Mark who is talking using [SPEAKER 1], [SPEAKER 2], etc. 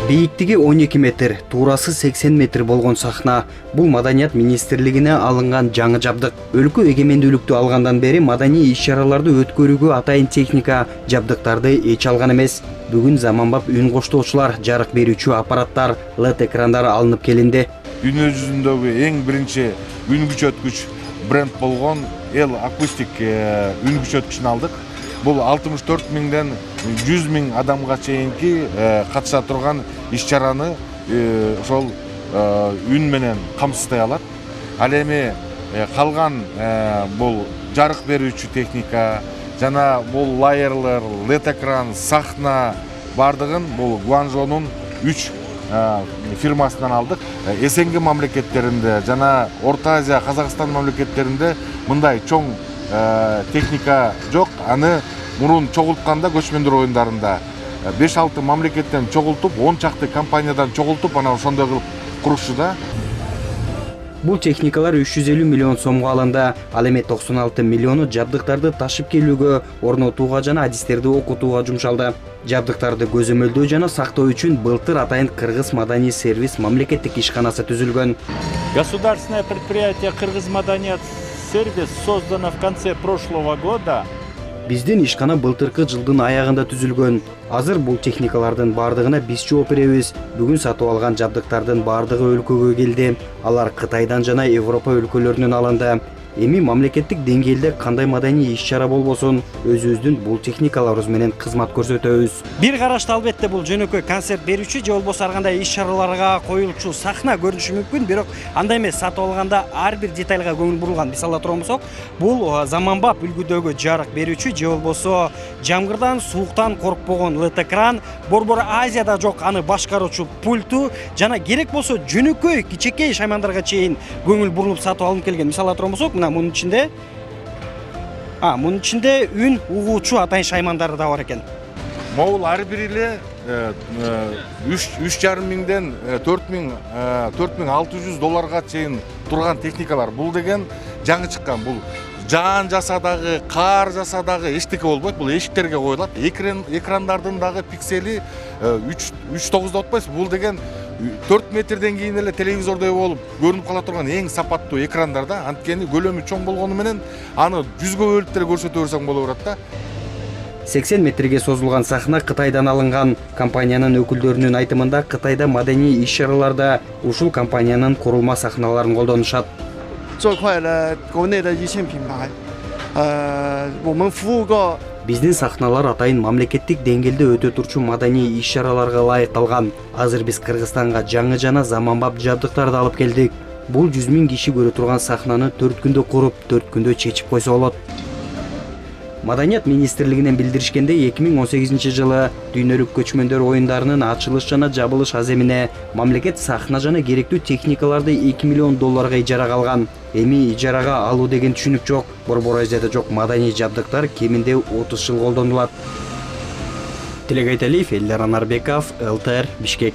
[SPEAKER 1] Бийиктиги 12 метр, туурасы 80 метр болгон сахна. Бул Маданият министрлигине алынган жаңы жабдык. Өлкө эгемендүүлүктү алгандан бери маданий иш-чараларды өткөрүүгө атайын техника, жабдыктарды эч алган эмес. Бүгүн заманбап үн коштоочулар, жарык берүүчү аппараттар, LED экрандар алынып келинди.
[SPEAKER 2] Дүйнө жүзүндөгү эң биринчи үн күчөткүч бренд болгон Эл Акустик үн күчөткүчүн алдык. Бул 64 миңден 100 миң адамга чейинки катыша турган иш-чараны ошол үн менен камсыздай алат. Ал эми калган бул жарык берүүчү техника жана бул лайерлер, LED экран, сахна бардыгын бул Гуанчжоунун 3 фирмасынан алдык. СНГ мамлекеттеринде жана Орто Азия, Казакстан мамлекеттеринде мындай чоң техника жок. Аны мурун чогултканда көчмөндөр оюндарында 5-6 мамлекеттен чогултуп, 10 чакты компаниядан чогултуп, ана ошондой кылып курушчу да.
[SPEAKER 1] Бул техникалар 350 миллион сомго алынды. Ал эми 96 миллиону жабдыктарды ташып келүүгө, орнотууга жана адистерди окутууга жумшалды. Жабдыктарды көзөмөлдөө жана сактоо үчүн былтыр атайын Кыргыз маданий сервис мамлекеттик ишканасы түзүлгөн.
[SPEAKER 3] Государственное предприятие Кыргыз Маданият сервис создано в конце прошлого года.
[SPEAKER 1] Биздин ишкана былтыркы жылдын аягында түзүлгөн. Азыр бул техникалардын бардыгына биз жооп беребиз. Бүгүн сатып алган жабдыктардын бардыгы өлкөгө келди. Алар Кытайдан жана Европа өлкөлөрүнөн алынды. Эми мамлекеттик деңгээлде кандай маданий иш-чара болбосун, өзүбүздүн бул техникаларыбыз менен кызмат көрсөтөбүз.
[SPEAKER 4] Бир карашта албетте бул жөнөкөй концерт берүүчү же болбосо ар кандай иш-чараларга коюлчу сахна көрүнүшү мүмкүн, бирок андай эмес. Сатып алганда ар бир детальга көңүл бурулган. Биз ала турган болсок, бул заманбап үлгүдөгү жарык берүүчү же болбосо жамгырдан, сууктан коркпогон LED экран, борбор Азияда жок аны башкаруучу пульту жана керек болсо жөнөкөй кичинекей шаймандарга чейин көңүл бурулуп сатып алынып келген. Мисалы ала турган болсок, мунун ичинде үн угуучу атайын шаймандары да бар экен.
[SPEAKER 2] Могул ар бири эле 3,5 миңден 4,600 долларга чейин турган техникалар. Бул деген жаңы чыккан. Бул жаан жаса дагы, каар жаса дагы эчтеке болбойт. Бул эшиктерге коюлат. Экрандардын дагы пиксели 3,9 деп атпайсыз. Бул деген 4 метрден кийин эле телевизордой болуп көрүнүп кала турган эң сапаттуу экрандар да. Анткени көлөмү чоң болгону менен аны жүзгө бөлүп деле көрсөтө берсең боло берет да.
[SPEAKER 1] 80 метрге созулган сахна Кытайдан алынган. Компаниянын өкүлдөрүнүн айтымында Кытайда маданий иш-чараларда ушул компаниянын курулма сахналарын колдонушат.
[SPEAKER 5] 做快了国内的一线品牌，我们服务过
[SPEAKER 1] Биздин сахналар атайын мамлекеттик деңгээлде өтө турчу маданий иш-чараларга ылайыкталган. Азыр биз Кыргызстанга жаңы жана заманбап жабдыктарды алып келдик. Бул 100 миң киши көрө турган сахнаны 4 күндө куруп, 4 күндө чечип койсо болот. Маданият министрлигинен билдиришкенде 2018 жылы дүйнөлүк көчмөндөр оюндарынын ачылыш жана жабылыш аземине мамлекет сахна жана керектүү техникаларды 2 миллион долларга ижарага алган. Эми ижарага алуу деген түшүнүк жок. Борбор Азияда жок маданий жабдыктар кеминде 30 жыл колдонулат. Тилек Айталиев, Элдар Анарбеков, ЛТР, Бишкек.